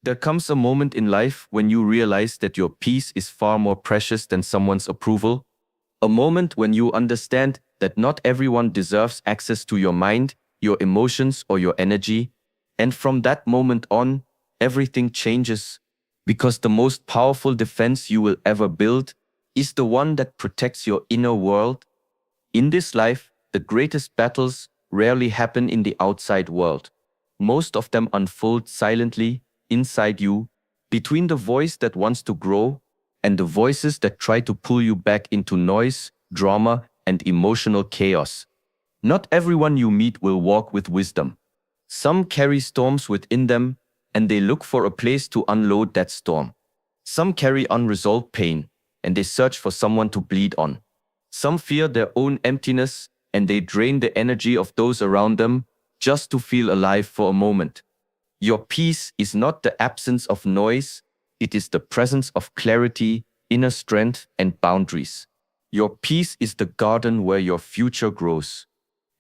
There comes a moment in life when you realize that your peace is far more precious than someone's approval. A moment when you understand that not everyone deserves access to your mind, your emotions, or your energy. And from that moment on, everything changes. Because the most powerful defense you will ever build is the one that protects your inner world. In this life, the greatest battles rarely happen in the outside world. Most of them unfold silently inside you, between the voice that wants to grow and the voices that try to pull you back into noise, drama, and emotional chaos. Not everyone you meet will walk with wisdom. Some carry storms within them, and they look for a place to unload that storm. Some carry unresolved pain, and they search for someone to bleed on. Some fear their own emptiness, and they drain the energy of those around them just to feel alive for a moment. Your peace is not the absence of noise, it is the presence of clarity, inner strength, and boundaries. Your peace is the garden where your future grows.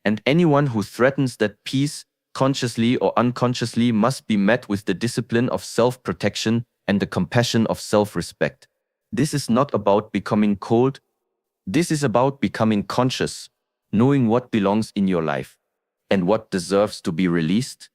And anyone who threatens that peace, consciously or unconsciously, must be met with the discipline of self-protection and the compassion of self-respect. This is not about becoming cold. This is about becoming conscious, knowing what belongs in your life and what deserves to be released.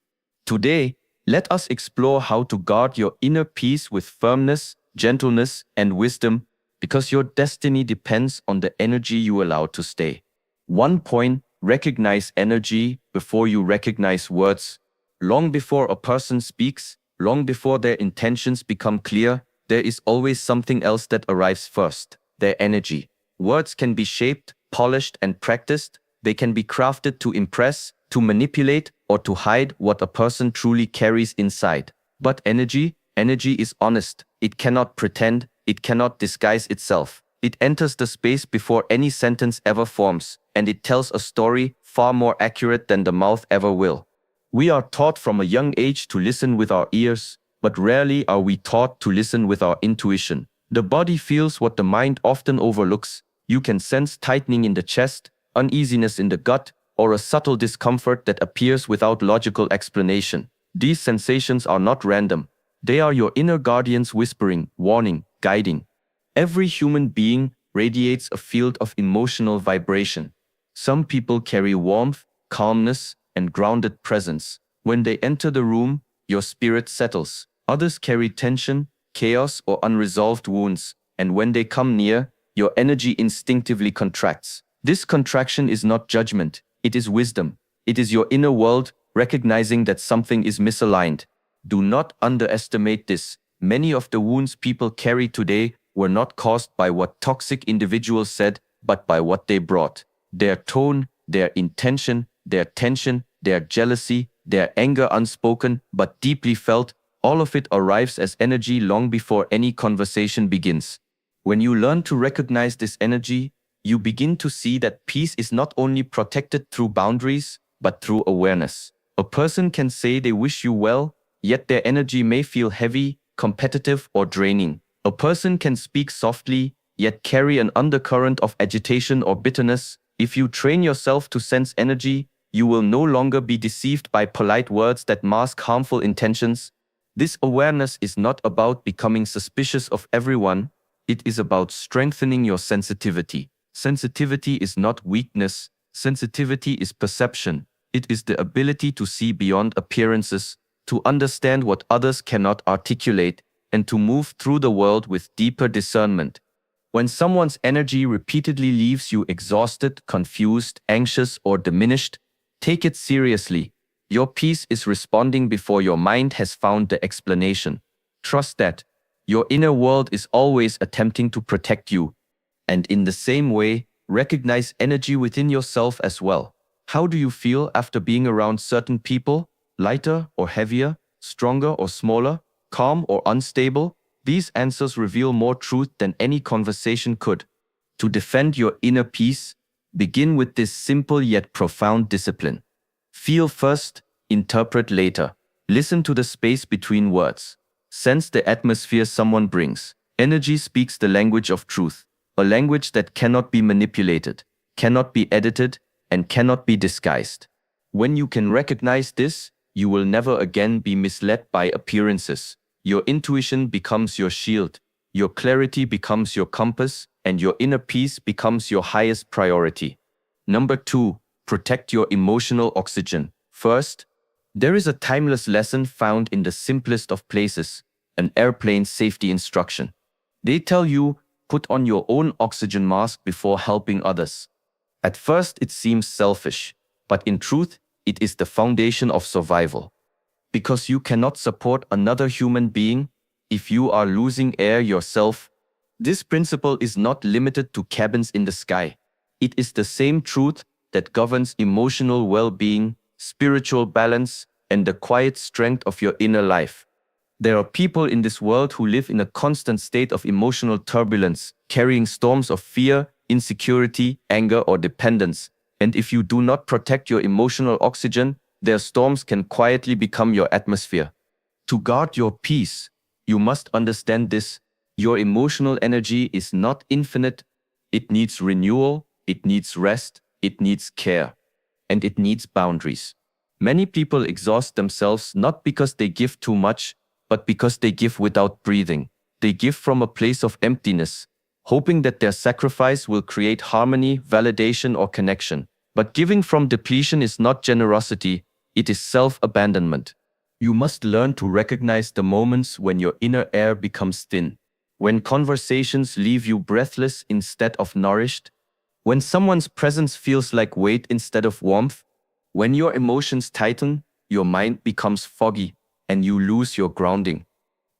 Today, let us explore how to guard your inner peace with firmness, gentleness, and wisdom, because your destiny depends on the energy you allow to stay. 1 point, recognize energy before you recognize words. Long before a person speaks, long before their intentions become clear, there is always something else that arrives first, their energy. Words can be shaped, polished, and practiced. They can be crafted to impress, to manipulate, or to hide what a person truly carries inside. But energy is honest. It cannot pretend. It cannot disguise itself. It enters the space before any sentence ever forms, and it tells a story far more accurate than the mouth ever will. We are taught from a young age to listen with our ears, but rarely are we taught to listen with our intuition. The body feels what the mind often overlooks. You can sense tightening in the chest, uneasiness in the gut, or a subtle discomfort that appears without logical explanation. These sensations are not random. They are your inner guardians whispering, warning, guiding. Every human being radiates a field of emotional vibration. Some people carry warmth, calmness, and grounded presence. When they enter the room, your spirit settles. Others carry tension, chaos, or unresolved wounds, and when they come near, your energy instinctively contracts. This contraction is not judgment. It is wisdom. It is your inner world recognizing that something is misaligned. Do not underestimate this. Many of the wounds people carry today were not caused by what toxic individuals said, but by what they brought. Their tone, their intention, their tension, their jealousy, their anger unspoken but deeply felt, all of it arrives as energy long before any conversation begins. When you learn to recognize this energy, you begin to see that peace is not only protected through boundaries, but through awareness. A person can say they wish you well, yet their energy may feel heavy, competitive, or draining. A person can speak softly, yet carry an undercurrent of agitation or bitterness. If you train yourself to sense energy, you will no longer be deceived by polite words that mask harmful intentions. This awareness is not about becoming suspicious of everyone. It is about strengthening your sensitivity. Sensitivity is not weakness. Sensitivity is perception. It is the ability to see beyond appearances, to understand what others cannot articulate, and to move through the world with deeper discernment. When someone's energy repeatedly leaves you exhausted, confused, anxious, or diminished, take it seriously. Your peace is responding before your mind has found the explanation. Trust that. Your inner world is always attempting to protect you. And in the same way, recognize energy within yourself as well. How do you feel after being around certain people? Lighter or heavier? Stronger or smaller? Calm or unstable? These answers reveal more truth than any conversation could. To defend your inner peace, begin with this simple yet profound discipline. Feel first, interpret later. Listen to the space between words. Sense the atmosphere someone brings. Energy speaks the language of truth, a language that cannot be manipulated, cannot be edited, and cannot be disguised. When you can recognize this, you will never again be misled by appearances. Your intuition becomes your shield, your clarity becomes your compass, and your inner peace becomes your highest priority. Number 2, protect your emotional oxygen. First, there is a timeless lesson found in the simplest of places, an airplane safety instruction. They tell you, put on your own oxygen mask before helping others. At first, it seems selfish, but in truth, it is the foundation of survival. Because you cannot support another human being if you are losing air yourself. This principle is not limited to cabins in the sky. It is the same truth that governs emotional well-being, spiritual balance, and the quiet strength of your inner life. There are people in this world who live in a constant state of emotional turbulence, carrying storms of fear, insecurity, anger, or dependence. And if you do not protect your emotional oxygen, their storms can quietly become your atmosphere. To guard your peace, you must understand this. Your emotional energy is not infinite. It needs renewal, it needs rest, it needs care, and it needs boundaries. Many people exhaust themselves not because they give too much, but because they give without breathing. They give from a place of emptiness, hoping that their sacrifice will create harmony, validation, or connection. But giving from depletion is not generosity, it is self-abandonment. You must learn to recognize the moments when your inner air becomes thin, when conversations leave you breathless instead of nourished, when someone's presence feels like weight instead of warmth, when your emotions tighten, your mind becomes foggy, and you lose your grounding.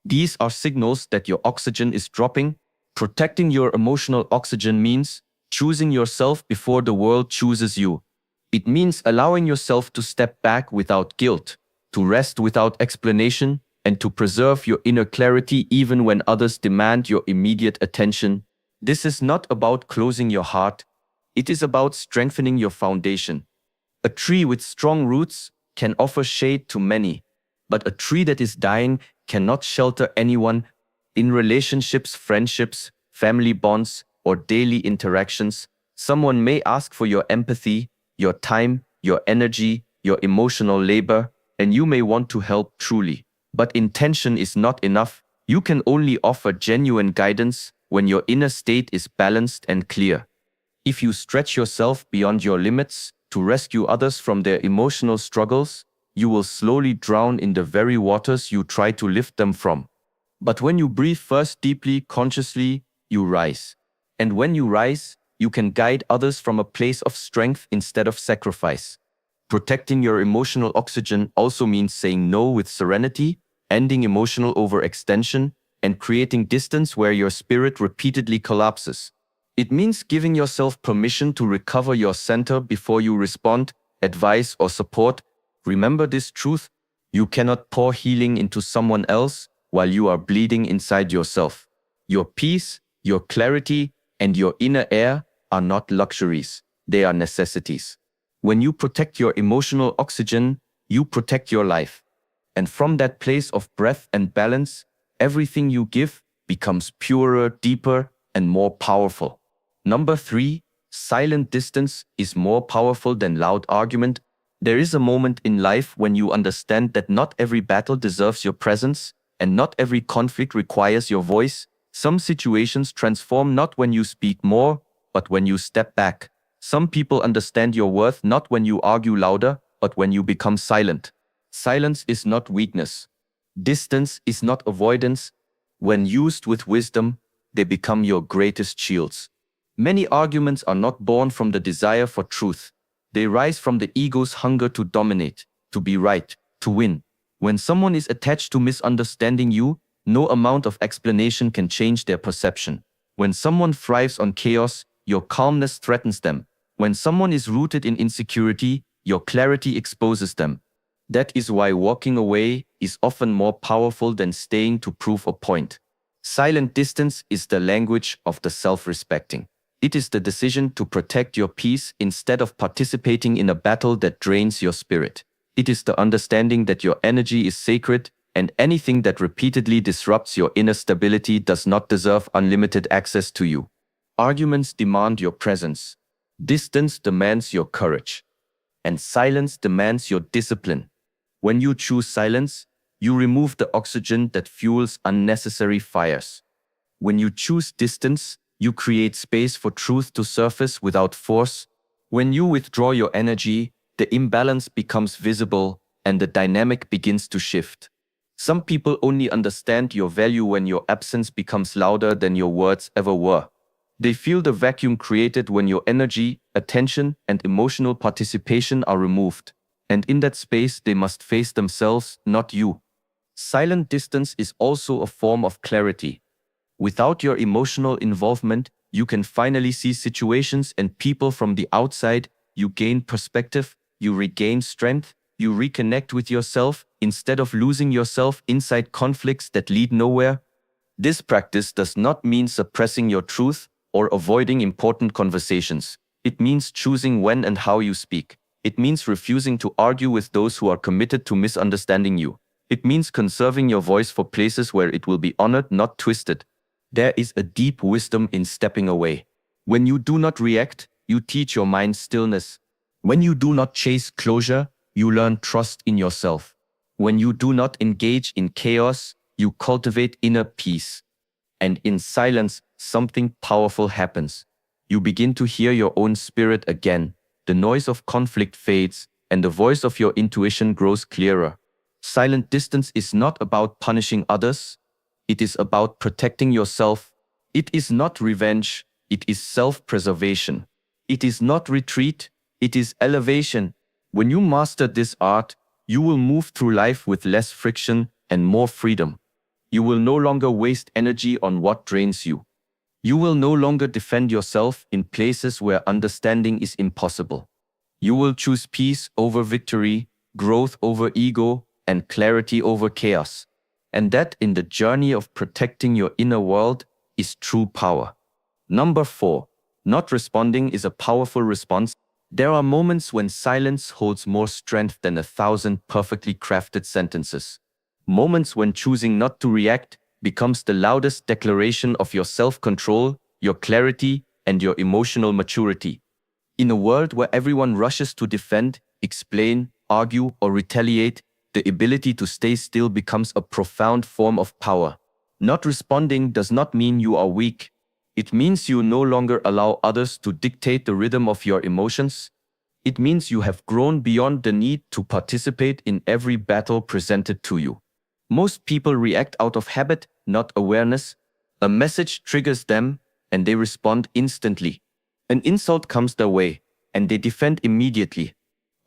These are signals that your oxygen is dropping. Protecting your emotional oxygen means choosing yourself before the world chooses you. It means allowing yourself to step back without guilt, to rest without explanation, and to preserve your inner clarity even when others demand your immediate attention. This is not about closing your heart. It is about strengthening your foundation. A tree with strong roots can offer shade to many, but a tree that is dying cannot shelter anyone. In relationships, friendships, family bonds, or daily interactions, someone may ask for your empathy, your time, your energy, your emotional labor, and you may want to help truly. But intention is not enough. You can only offer genuine guidance when your inner state is balanced and clear. If you stretch yourself beyond your limits to rescue others from their emotional struggles, you will slowly drown in the very waters you try to lift them from. But when you breathe first deeply, consciously, you rise. And when you rise, you can guide others from a place of strength instead of sacrifice. Protecting your emotional oxygen also means saying no with serenity, ending emotional overextension, and creating distance where your spirit repeatedly collapses. It means giving yourself permission to recover your center before you respond, advise, or support. Remember this truth: you cannot pour healing into someone else while you are bleeding inside yourself. Your peace, your clarity, and your inner air are not luxuries, they are necessities. When you protect your emotional oxygen, you protect your life. And from that place of breath and balance, everything you give becomes purer, deeper, and more powerful. Number 3, silent distance is more powerful than loud argument. There is a moment in life when you understand that not every battle deserves your presence, and not every conflict requires your voice. Some situations transform not when you speak more, but when you step back. Some people understand your worth not when you argue louder, but when you become silent. Silence is not weakness. Distance is not avoidance. When used with wisdom, they become your greatest shields. Many arguments are not born from the desire for truth. They rise from the ego's hunger to dominate, to be right, to win. When someone is attached to misunderstanding you, no amount of explanation can change their perception. When someone thrives on chaos, your calmness threatens them. When someone is rooted in insecurity, your clarity exposes them. That is why walking away is often more powerful than staying to prove a point. Silent distance is the language of the self-respecting. It is the decision to protect your peace instead of participating in a battle that drains your spirit. It is the understanding that your energy is sacred, and anything that repeatedly disrupts your inner stability does not deserve unlimited access to you. Arguments demand your presence. Distance demands your courage. And silence demands your discipline. When you choose silence, You remove the oxygen that fuels unnecessary fires. When you choose distance, you create space for truth to surface without force. When you withdraw your energy, the imbalance becomes visible and the dynamic begins to shift. Some people only understand your value when your absence becomes louder than your words ever were. They feel the vacuum created when your energy, attention, and emotional participation are removed. And in that space, they must face themselves, not you. Silent distance is also a form of clarity. Without your emotional involvement, you can finally see situations and people from the outside. You gain perspective, you regain strength, you reconnect with yourself instead of losing yourself inside conflicts that lead nowhere. This practice does not mean suppressing your truth or avoiding important conversations. It means choosing when and how you speak. It means refusing to argue with those who are committed to misunderstanding you. It means conserving your voice for places where it will be honored, not twisted. There is a deep wisdom in stepping away. When you do not react, you teach your mind stillness. When you do not chase closure, you learn trust in yourself. When you do not engage in chaos, you cultivate inner peace. And in silence, something powerful happens. You begin to hear your own spirit again. The noise of conflict fades, and the voice of your intuition grows clearer. Silent distance is not about punishing others. It is about protecting yourself. It is not revenge. It is self-preservation. It is not retreat. It is elevation. When you master this art, you will move through life with less friction and more freedom. You will no longer waste energy on what drains you. You will no longer defend yourself in places where understanding is impossible. You will choose peace over victory, growth over ego, and clarity over chaos. And that in the journey of protecting your inner world is true power. Number 4. Not responding is a powerful response. There are moments when silence holds more strength than 1,000 perfectly crafted sentences. Moments when choosing not to react becomes the loudest declaration of your self-control, your clarity, and your emotional maturity. In a world where everyone rushes to defend, explain, argue, or retaliate, the ability to stay still becomes a profound form of power. Not responding does not mean you are weak. It means you no longer allow others to dictate the rhythm of your emotions. It means you have grown beyond the need to participate in every battle presented to you. Most people react out of habit, not awareness. A message triggers them, and they respond instantly. An insult comes their way, and they defend immediately.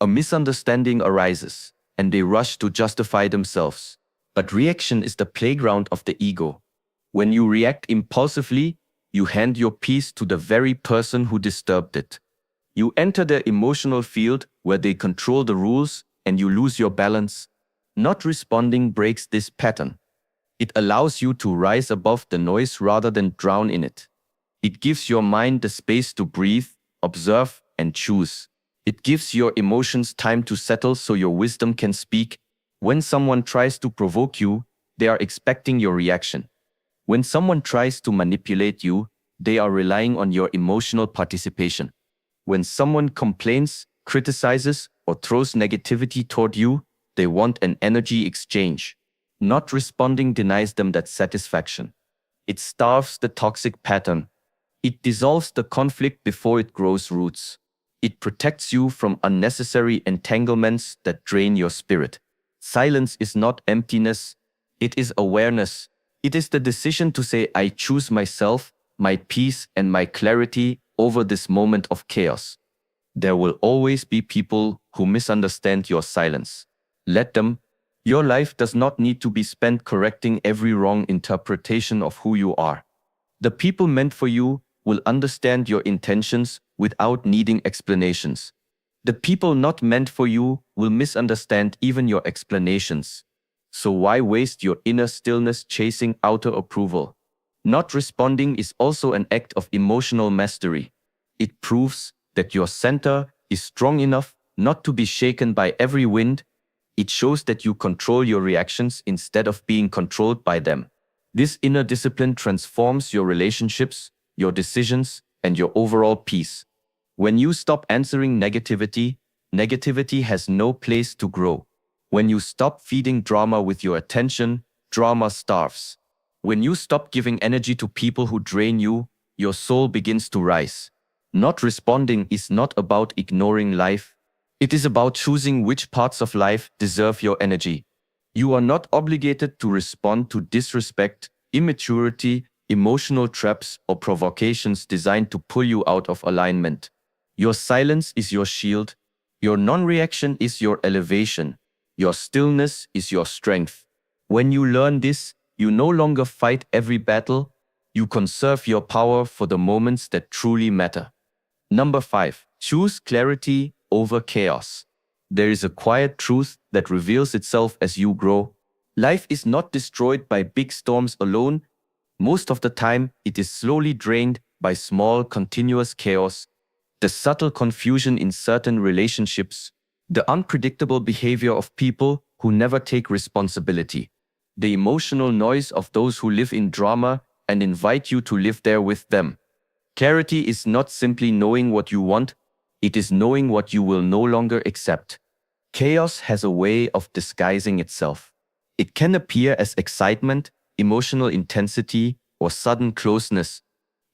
A misunderstanding arises, and they rush to justify themselves. But reaction is the playground of the ego. When you react impulsively, you hand your peace to the very person who disturbed it. You enter their emotional field where they control the rules, and you lose your balance. Not responding breaks this pattern. It allows you to rise above the noise rather than drown in it. It gives your mind the space to breathe, observe, and choose. It gives your emotions time to settle so your wisdom can speak. When someone tries to provoke you, they are expecting your reaction. When someone tries to manipulate you, they are relying on your emotional participation. When someone complains, criticizes, or throws negativity toward you, they want an energy exchange. Not responding denies them that satisfaction. It starves the toxic pattern. It dissolves the conflict before it grows roots. It protects you from unnecessary entanglements that drain your spirit. Silence is not emptiness. It is awareness. It is the decision to say, I choose myself, my peace, and my clarity over this moment of chaos. There will always be people who misunderstand your silence. Let them. Your life does not need to be spent correcting every wrong interpretation of who you are. The people meant for you will understand your intentions without needing explanations. The people not meant for you will misunderstand even your explanations. So why waste your inner stillness chasing outer approval? Not responding is also an act of emotional mastery. It proves that your center is strong enough not to be shaken by every wind. It shows that you control your reactions instead of being controlled by them. This inner discipline transforms your relationships, your decisions, and your overall peace. When you stop answering negativity, negativity has no place to grow. When you stop feeding drama with your attention, drama starves. When you stop giving energy to people who drain you, your soul begins to rise. Not responding is not about ignoring life. It is about choosing which parts of life deserve your energy. You are not obligated to respond to disrespect, immaturity, emotional traps, or provocations designed to pull you out of alignment. Your silence is your shield. Your non-reaction is your elevation. Your stillness is your strength. When you learn this, you no longer fight every battle. You conserve your power for the moments that truly matter. Number 5. Choose clarity over chaos. There is a quiet truth that reveals itself as you grow. Life is not destroyed by big storms alone. Most of the time, it is slowly drained by small, continuous chaos. The subtle confusion in certain relationships, the unpredictable behavior of people who never take responsibility, the emotional noise of those who live in drama and invite you to live there with them. Clarity is not simply knowing what you want, it is knowing what you will no longer accept. Chaos has a way of disguising itself. It can appear as excitement, emotional intensity, or sudden closeness.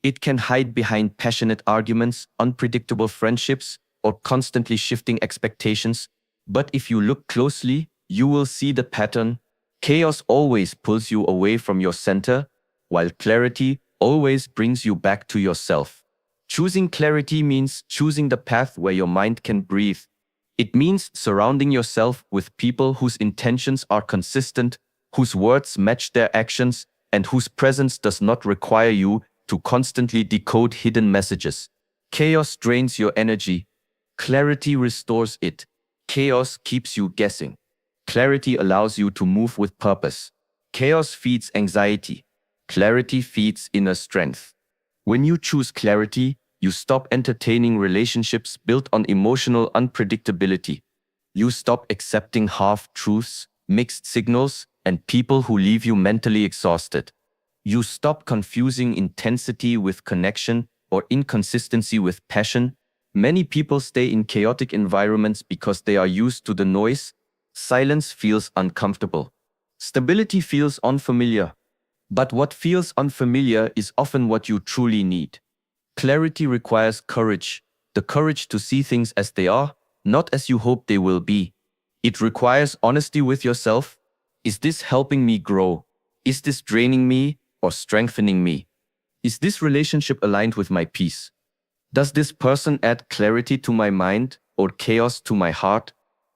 It can hide behind passionate arguments, unpredictable friendships, or constantly shifting expectations. But if you look closely, you will see the pattern. Chaos always pulls you away from your center, while clarity always brings you back to yourself. Choosing clarity means choosing the path where your mind can breathe. It means surrounding yourself with people whose intentions are consistent, whose words match their actions, and whose presence does not require you to constantly decode hidden messages. Chaos drains your energy. Clarity restores it. Chaos keeps you guessing. Clarity allows you to move with purpose. Chaos feeds anxiety. Clarity feeds inner strength. When you choose clarity, you stop entertaining relationships built on emotional unpredictability. You stop accepting half-truths, mixed signals, and people who leave you mentally exhausted. You stop confusing intensity with connection or inconsistency with passion. Many people stay in chaotic environments because they are used to the noise. Silence feels uncomfortable. Stability feels unfamiliar. But what feels unfamiliar is often what you truly need. Clarity requires courage, the courage to see things as they are, not as you hope they will be. It requires honesty with yourself. Is this helping me grow? Is this draining me or strengthening me? Is this relationship aligned with my peace? Does this person add clarity to my mind or chaos to my heart?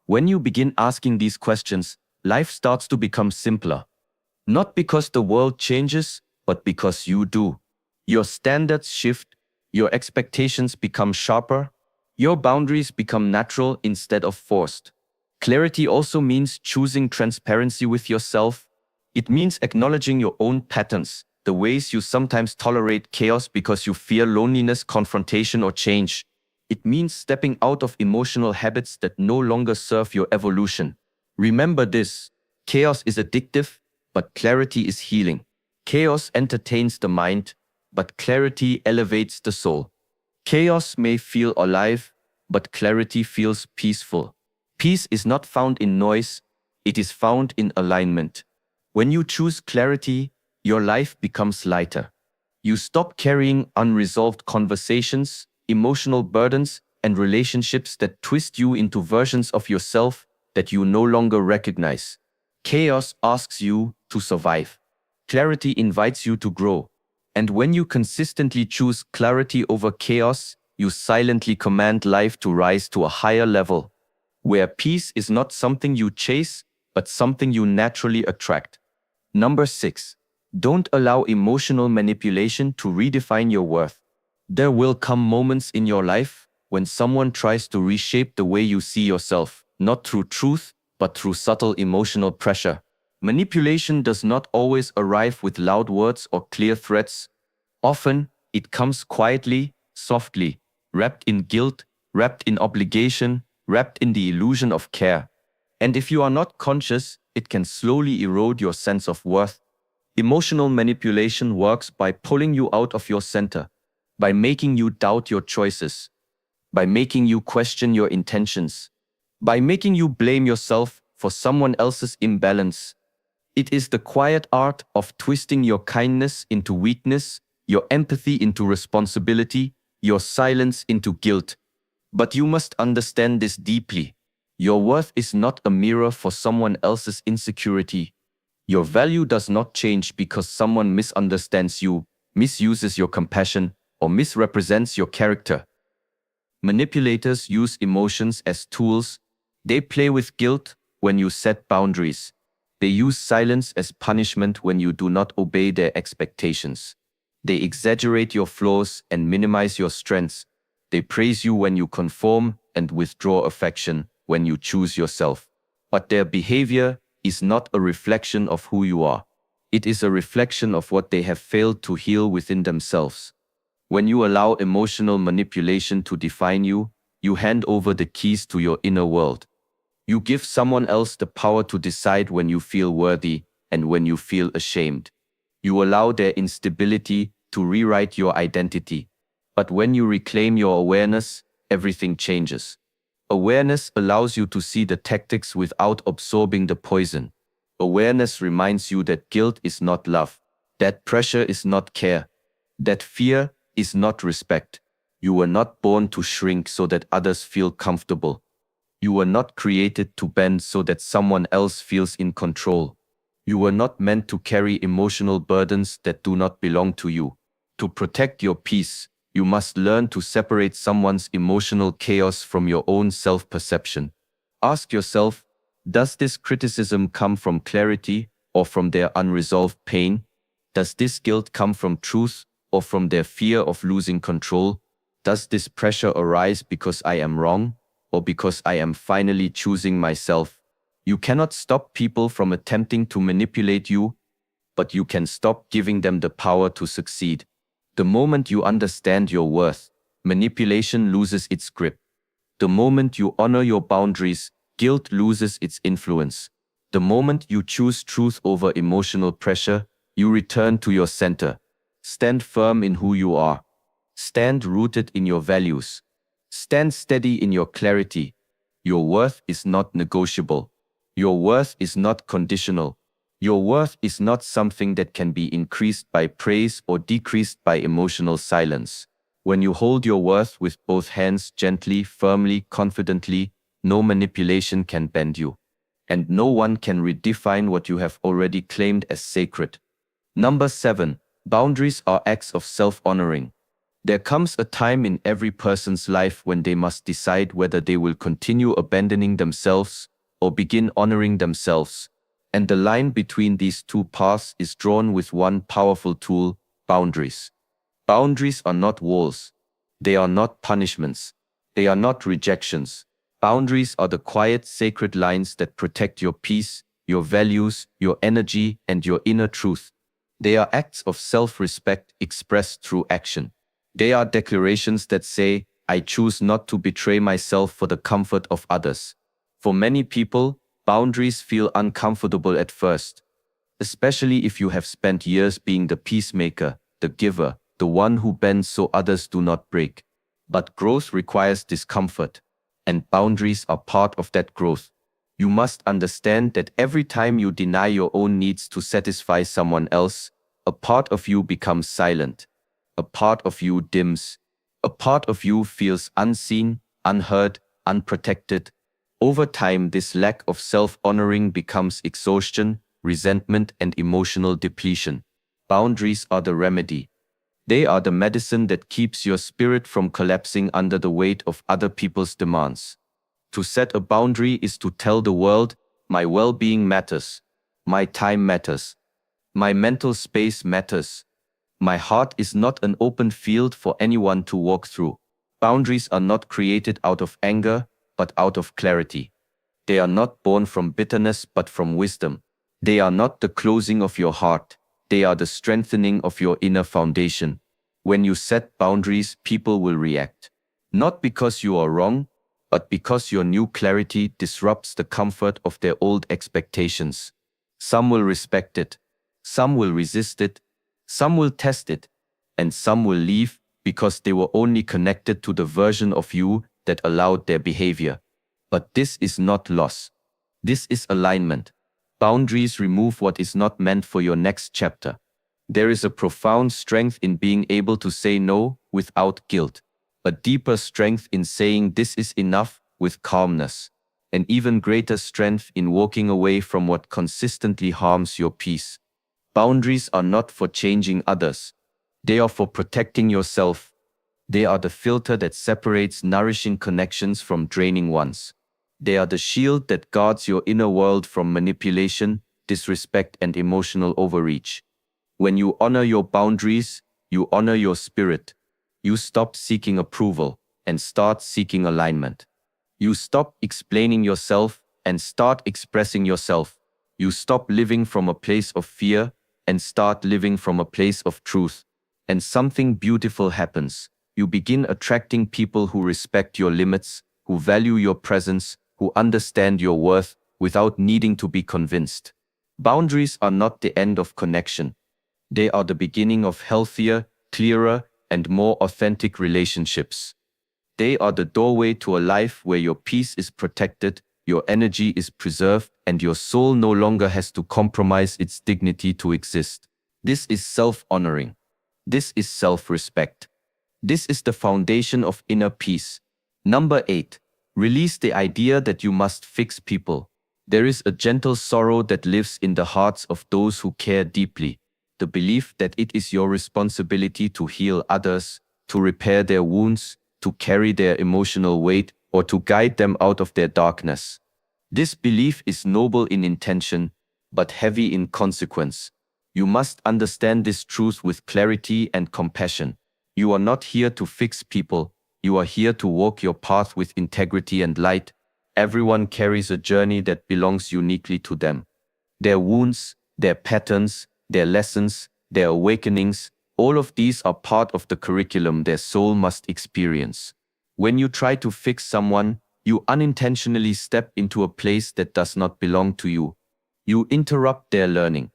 When you begin asking these questions, life starts to become simpler. Not because the world changes, but because you do. Your standards shift, your expectations become sharper, your boundaries become natural instead of forced. Clarity also means choosing transparency with yourself. It means acknowledging your own patterns, the ways you sometimes tolerate chaos because you fear loneliness, confrontation, or change. It means stepping out of emotional habits that no longer serve your evolution. Remember this: chaos is addictive, but clarity is healing. Chaos entertains the mind, but clarity elevates the soul. Chaos may feel alive, but clarity feels peaceful. Peace is not found in noise, it is found in alignment. When you choose clarity, your life becomes lighter. You stop carrying unresolved conversations, emotional burdens, and relationships that twist you into versions of yourself that you no longer recognize. Chaos asks you to survive. Clarity invites you to grow. And when you consistently choose clarity over chaos, you silently command life to rise to a higher level, where peace is not something you chase, but something you naturally attract. Number 6. Don't allow emotional manipulation to redefine your worth. There will come moments in your life when someone tries to reshape the way you see yourself, not through truth, but through subtle emotional pressure. Manipulation does not always arrive with loud words or clear threats. Often, it comes quietly, softly, wrapped in guilt, wrapped in obligation, wrapped in the illusion of care. And if you are not conscious, it can slowly erode your sense of worth. Emotional manipulation works by pulling you out of your center, by making you doubt your choices, by making you question your intentions, by making you blame yourself for someone else's imbalance. It is the quiet art of twisting your kindness into weakness, your empathy into responsibility, your silence into guilt. But you must understand this deeply. Your worth is not a mirror for someone else's insecurity. Your value does not change because someone misunderstands you, misuses your compassion, or misrepresents your character. Manipulators use emotions as tools. They play with guilt when you set boundaries. They use silence as punishment when you do not obey their expectations. They exaggerate your flaws and minimize your strengths. They praise you when you conform and withdraw affection when you choose yourself. But their behavior is not a reflection of who you are. It is a reflection of what they have failed to heal within themselves. When you allow emotional manipulation to define you, you hand over the keys to your inner world. You give someone else the power to decide when you feel worthy and when you feel ashamed. You allow their instability to rewrite your identity. But when you reclaim your awareness, everything changes. Awareness allows you to see the tactics without absorbing the poison. Awareness reminds you that guilt is not love, that pressure is not care, that fear is not respect. You were not born to shrink so that others feel comfortable. You were not created to bend so that someone else feels in control. You were not meant to carry emotional burdens that do not belong to you. To protect your peace, you must learn to separate someone's emotional chaos from your own self-perception. Ask yourself, does this criticism come from clarity or from their unresolved pain? Does this guilt come from truth or from their fear of losing control? Does this pressure arise because I am wrong or because I am finally choosing myself? You cannot stop people from attempting to manipulate you, but you can stop giving them the power to succeed. The moment you understand your worth, manipulation loses its grip. The moment you honor your boundaries, guilt loses its influence. The moment you choose truth over emotional pressure, you return to your center. Stand firm in who you are. Stand rooted in your values. Stand steady in your clarity. Your worth is not negotiable. Your worth is not conditional. Your worth is not something that can be increased by praise or decreased by emotional silence. When you hold your worth with both hands gently, firmly, confidently, no manipulation can bend you. And no one can redefine what you have already claimed as sacred. Number 7. Boundaries are acts of self-honoring. There comes a time in every person's life when they must decide whether they will continue abandoning themselves or begin honoring themselves. And the line between these two paths is drawn with one powerful tool: boundaries. Boundaries are not walls. They are not punishments. They are not rejections. Boundaries are the quiet, sacred lines that protect your peace, your values, your energy, and your inner truth. They are acts of self-respect expressed through action. They are declarations that say, I choose not to betray myself for the comfort of others. For many people, boundaries feel uncomfortable at first, especially if you have spent years being the peacemaker, the giver, the one who bends so others do not break. But growth requires discomfort, and boundaries are part of that growth. You must understand that every time you deny your own needs to satisfy someone else, a part of you becomes silent. A part of you dims. A part of you feels unseen, unheard, unprotected. Over time, this lack of self-honoring becomes exhaustion, resentment, and emotional depletion. Boundaries are the remedy. They are the medicine that keeps your spirit from collapsing under the weight of other people's demands. To set a boundary is to tell the world, my well-being matters. My time matters. My mental space matters. My heart is not an open field for anyone to walk through. Boundaries are not created out of anger, but out of clarity. They are not born from bitterness, but from wisdom. They are not the closing of your heart. They are the strengthening of your inner foundation. When you set boundaries, people will react. Not because you are wrong, but because your new clarity disrupts the comfort of their old expectations. Some will respect it. Some will resist it. Some will test it. And some will leave because they were only connected to the version of you that allowed their behavior. But this is not loss. This is alignment. Boundaries remove what is not meant for your next chapter. There is a profound strength in being able to say no without guilt, a deeper strength in saying this is enough with calmness, an even greater strength in walking away from what consistently harms your peace. Boundaries are not for changing others. They are for protecting yourself. They are the filter that separates nourishing connections from draining ones. They are the shield that guards your inner world from manipulation, disrespect, and emotional overreach. When you honor your boundaries, you honor your spirit. You stop seeking approval and start seeking alignment. You stop explaining yourself and start expressing yourself. You stop living from a place of fear and start living from a place of truth. And something beautiful happens. You begin attracting people who respect your limits, who value your presence, who understand your worth without needing to be convinced. Boundaries are not the end of connection. They are the beginning of healthier, clearer, and more authentic relationships. They are the doorway to a life where your peace is protected, your energy is preserved, and your soul no longer has to compromise its dignity to exist. This is self-honoring. This is self-respect. This is the foundation of inner peace. Number 8. Release the idea that you must fix people. There is a gentle sorrow that lives in the hearts of those who care deeply. The belief that it is your responsibility to heal others, to repair their wounds, to carry their emotional weight, or to guide them out of their darkness. This belief is noble in intention, but heavy in consequence. You must understand this truth with clarity and compassion. You are not here to fix people. You are here to walk your path with integrity and light. Everyone carries a journey that belongs uniquely to them. Their wounds, their patterns, their lessons, their awakenings, all of these are part of the curriculum their soul must experience. When you try to fix someone, you unintentionally step into a place that does not belong to you. You interrupt their learning.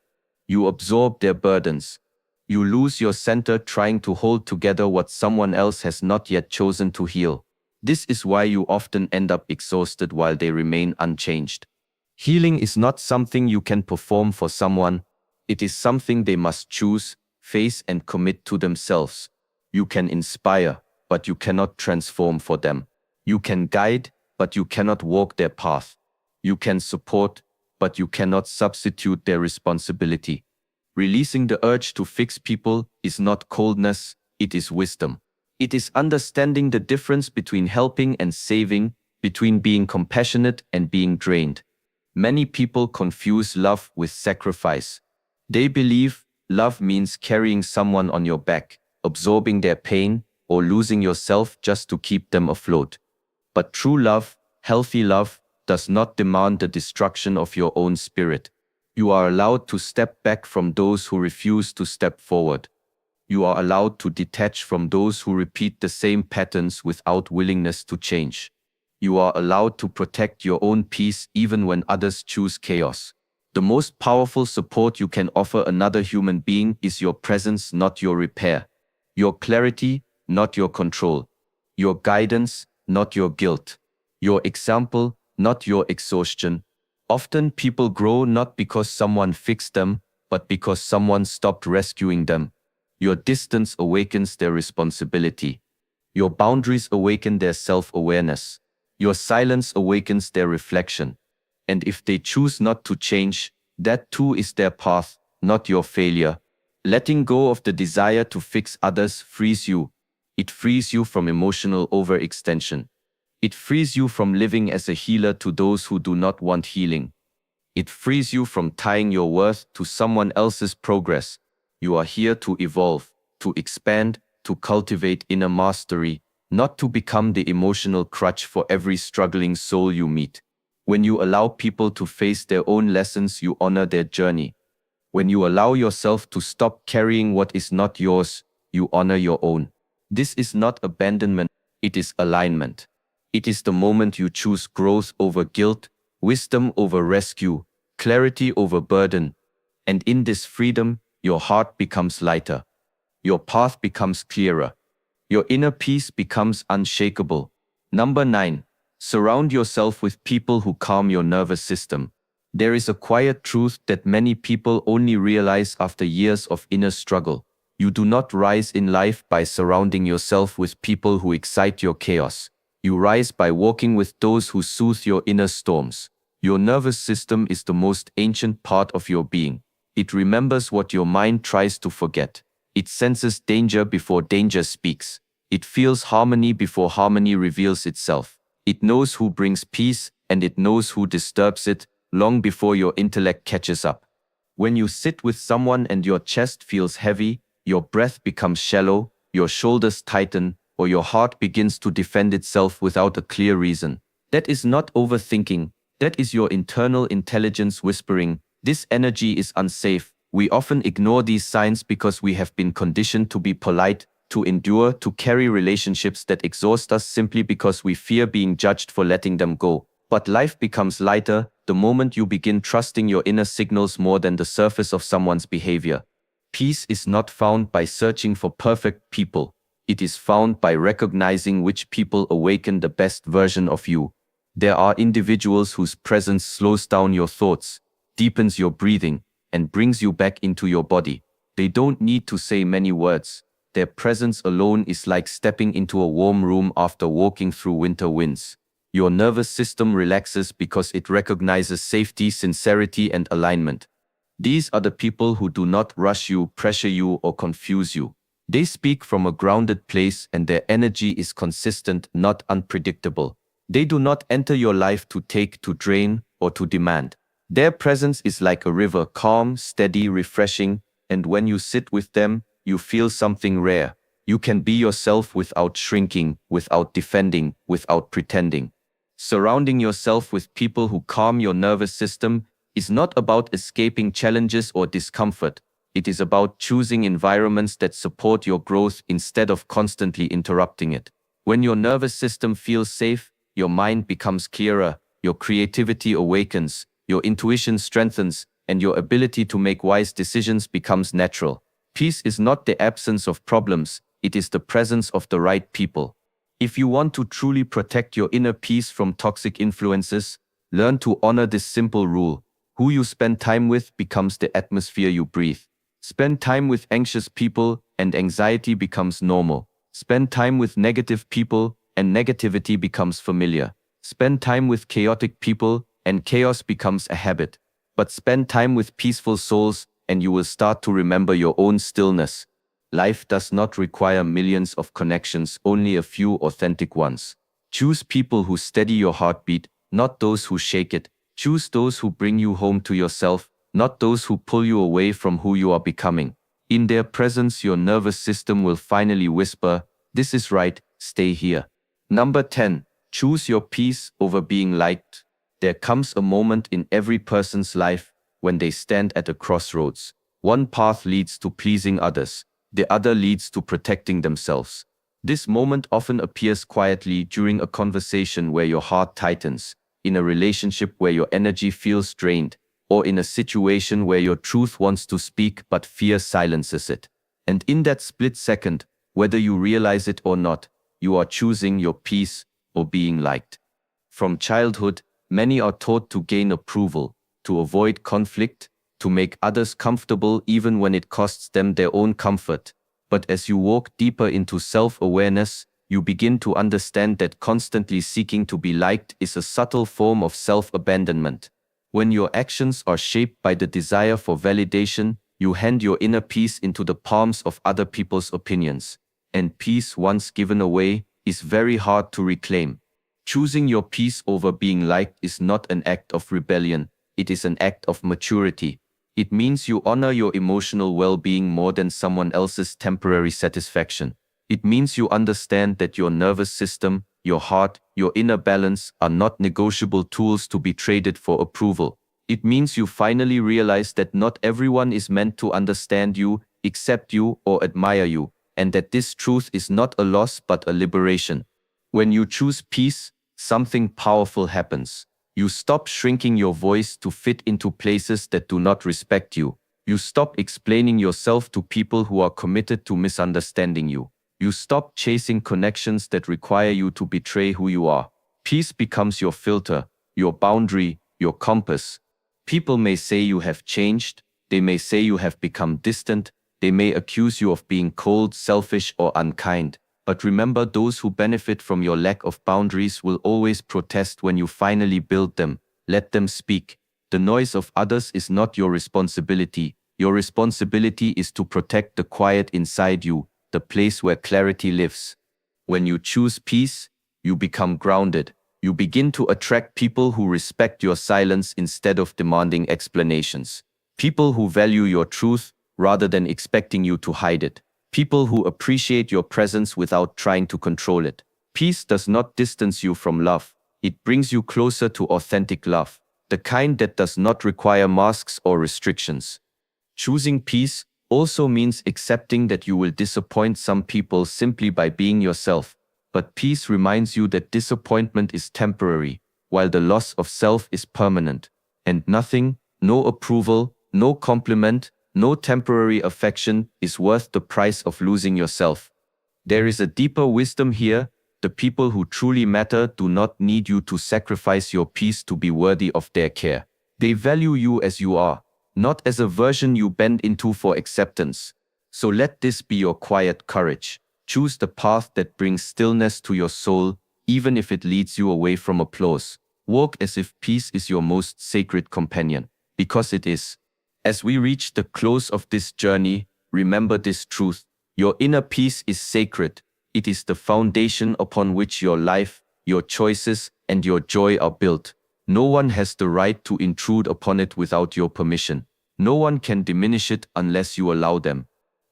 You absorb their burdens. You lose your center trying to hold together what someone else has not yet chosen to heal. This is why you often end up exhausted while they remain unchanged. Healing is not something you can perform for someone. It is something they must choose, face, and commit to themselves. You can inspire, but you cannot transform for them. You can guide, but you cannot walk their path. You can support, but you cannot substitute their responsibility. Releasing the urge to fix people is not coldness, it is wisdom. It is understanding the difference between helping and saving, between being compassionate and being drained. Many people confuse love with sacrifice. They believe love means carrying someone on your back, absorbing their pain, or losing yourself just to keep them afloat. But true love, healthy love, does not demand the destruction of your own spirit. You are allowed to step back from those who refuse to step forward. You are allowed to detach from those who repeat the same patterns without willingness to change. You are allowed to protect your own peace even when others choose chaos. The most powerful support you can offer another human being is your presence, not your repair. Your clarity, not your control. Your guidance, not your guilt. Your example, not your exhaustion. Often people grow not because someone fixed them, but because someone stopped rescuing them. Your distance awakens their responsibility. Your boundaries awaken their self-awareness. Your silence awakens their reflection. And if they choose not to change, that too is their path, not your failure. Letting go of the desire to fix others frees you. It frees you from emotional overextension. It frees you from living as a healer to those who do not want healing. It frees you from tying your worth to someone else's progress. You are here to evolve, to expand, to cultivate inner mastery, not to become the emotional crutch for every struggling soul you meet. When you allow people to face their own lessons, you honor their journey. When you allow yourself to stop carrying what is not yours, you honor your own. This is not abandonment, it is alignment. It is the moment you choose growth over guilt, wisdom over rescue, clarity over burden. And in this freedom, your heart becomes lighter. Your path becomes clearer. Your inner peace becomes unshakable. Number 9. Surround yourself with people who calm your nervous system. There is a quiet truth that many people only realize after years of inner struggle. You do not rise in life by surrounding yourself with people who excite your chaos. You rise by walking with those who soothe your inner storms. Your nervous system is the most ancient part of your being. It remembers what your mind tries to forget. It senses danger before danger speaks. It feels harmony before harmony reveals itself. It knows who brings peace and it knows who disturbs it long before your intellect catches up. When you sit with someone and your chest feels heavy, your breath becomes shallow, your shoulders tighten, or your heart begins to defend itself without a clear reason. That is not overthinking. That is your internal intelligence whispering, "This energy is unsafe." We often ignore these signs because we have been conditioned to be polite, to endure, to carry relationships that exhaust us simply because we fear being judged for letting them go. But life becomes lighter the moment you begin trusting your inner signals more than the surface of someone's behavior. Peace is not found by searching for perfect people. It is found by recognizing which people awaken the best version of you. There are individuals whose presence slows down your thoughts, deepens your breathing, and brings you back into your body. They don't need to say many words. Their presence alone is like stepping into a warm room after walking through winter winds. Your nervous system relaxes because it recognizes safety, sincerity, and alignment. These are the people who do not rush you, pressure you, or confuse you. They speak from a grounded place and their energy is consistent, not unpredictable. They do not enter your life to take, to drain, or to demand. Their presence is like a river, calm, steady, refreshing, and when you sit with them, you feel something rare. You can be yourself without shrinking, without defending, without pretending. Surrounding yourself with people who calm your nervous system is not about escaping challenges or discomfort. It is about choosing environments that support your growth instead of constantly interrupting it. When your nervous system feels safe, your mind becomes clearer, your creativity awakens, your intuition strengthens, and your ability to make wise decisions becomes natural. Peace is not the absence of problems, it is the presence of the right people. If you want to truly protect your inner peace from toxic influences, learn to honor this simple rule. Who you spend time with becomes the atmosphere you breathe. Spend time with anxious people and anxiety becomes normal. Spend time with negative people and negativity becomes familiar. Spend time with chaotic people and chaos becomes a habit. But spend time with peaceful souls and you will start to remember your own stillness. Life does not require millions of connections, only a few authentic ones. Choose people who steady your heartbeat, not those who shake it. Choose those who bring you home to yourself, not those who pull you away from who you are becoming. In their presence, your nervous system will finally whisper, "This is right, stay here." Number 10. Choose your peace over being liked. There comes a moment in every person's life when they stand at a crossroads. One path leads to pleasing others. The other leads to protecting themselves. This moment often appears quietly during a conversation where your heart tightens, in a relationship where your energy feels drained, or in a situation where your truth wants to speak but fear silences it. And in that split second, whether you realize it or not, you are choosing your peace or being liked. From childhood, many are taught to gain approval, to avoid conflict, to make others comfortable even when it costs them their own comfort. But as you walk deeper into self-awareness, you begin to understand that constantly seeking to be liked is a subtle form of self-abandonment. When your actions are shaped by the desire for validation, you hand your inner peace into the palms of other people's opinions. And peace once given away is very hard to reclaim. Choosing your peace over being liked is not an act of rebellion, it is an act of maturity. It means you honor your emotional well-being more than someone else's temporary satisfaction. It means you understand that your nervous system, your heart, your inner balance are not negotiable tools to be traded for approval. It means you finally realize that not everyone is meant to understand you, accept you, or admire you, and that this truth is not a loss but a liberation. When you choose peace, something powerful happens. You stop shrinking your voice to fit into places that do not respect you. You stop explaining yourself to people who are committed to misunderstanding you. You stop chasing connections that require you to betray who you are. Peace becomes your filter, your boundary, your compass. People may say you have changed, they may say you have become distant, they may accuse you of being cold, selfish, or unkind. But remember, those who benefit from your lack of boundaries will always protest when you finally build them. Let them speak. The noise of others is not your responsibility. Your responsibility is to protect the quiet inside you, the place where clarity lives. When you choose peace, you become grounded. You begin to attract people who respect your silence instead of demanding explanations. People who value your truth rather than expecting you to hide it. People who appreciate your presence without trying to control it. Peace does not distance you from love. It brings you closer to authentic love, the kind that does not require masks or restrictions. Choosing peace also means accepting that you will disappoint some people simply by being yourself. But peace reminds you that disappointment is temporary, while the loss of self is permanent. And nothing, no approval, no compliment, no temporary affection is worth the price of losing yourself. There is a deeper wisdom here. The people who truly matter do not need you to sacrifice your peace to be worthy of their care. They value you as you are, not as a version you bend into for acceptance. So let this be your quiet courage. Choose the path that brings stillness to your soul, even if it leads you away from applause. Walk as if peace is your most sacred companion, because it is. As we reach the close of this journey, remember this truth. Your inner peace is sacred. It is the foundation upon which your life, your choices, and your joy are built. No one has the right to intrude upon it without your permission. No one can diminish it unless you allow them.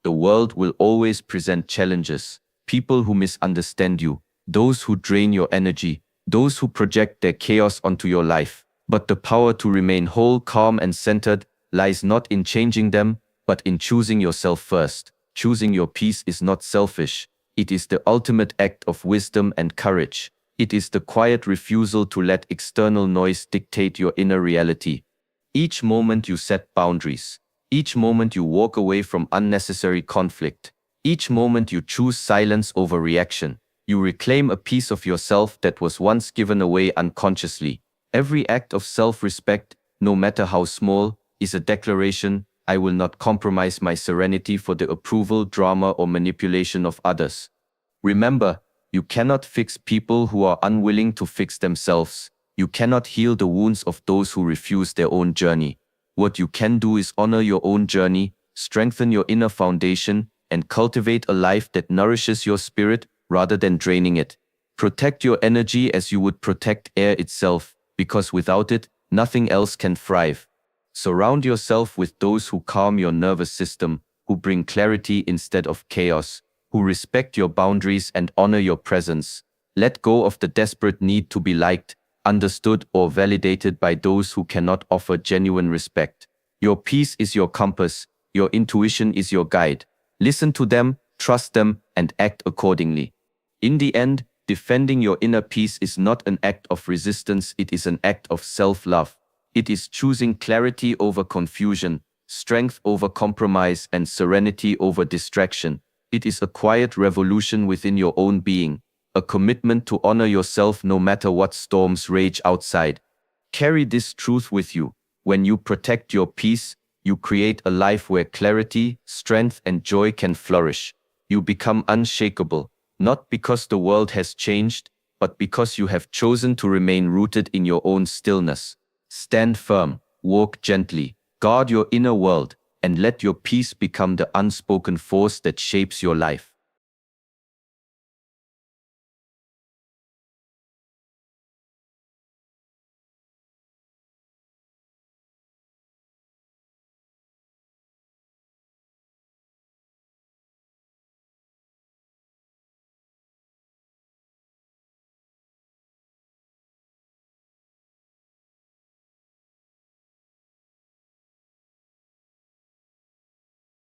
The world will always present challenges, people who misunderstand you, those who drain your energy, those who project their chaos onto your life. But the power to remain whole, calm, and centered lies not in changing them, but in choosing yourself first. Choosing your peace is not selfish. It is the ultimate act of wisdom and courage. It is the quiet refusal to let external noise dictate your inner reality. Each moment you set boundaries. Each moment you walk away from unnecessary conflict. Each moment you choose silence over reaction. You reclaim a piece of yourself that was once given away unconsciously. Every act of self-respect, no matter how small, is a declaration: I will not compromise my serenity for the approval, drama, or manipulation of others. Remember, you cannot fix people who are unwilling to fix themselves. You cannot heal the wounds of those who refuse their own journey. What you can do is honor your own journey, strengthen your inner foundation, and cultivate a life that nourishes your spirit rather than draining it. Protect your energy as you would protect air itself, because without it, nothing else can thrive. Surround yourself with those who calm your nervous system, who bring clarity instead of chaos, who respect your boundaries and honor your presence. Let go of the desperate need to be liked, understood, or validated by those who cannot offer genuine respect. Your peace is your compass, your intuition is your guide. Listen to them, trust them, and act accordingly. In the end, defending your inner peace is not an act of resistance, it is an act of self-love. It is choosing clarity over confusion, strength over compromise, and serenity over distraction. It is a quiet revolution within your own being, a commitment to honor yourself no matter what storms rage outside. Carry this truth with you. When you protect your peace, you create a life where clarity, strength, and joy can flourish. You become unshakable, not because the world has changed, but because you have chosen to remain rooted in your own stillness. Stand firm, walk gently, guard your inner world, and let your peace become the unspoken force that shapes your life.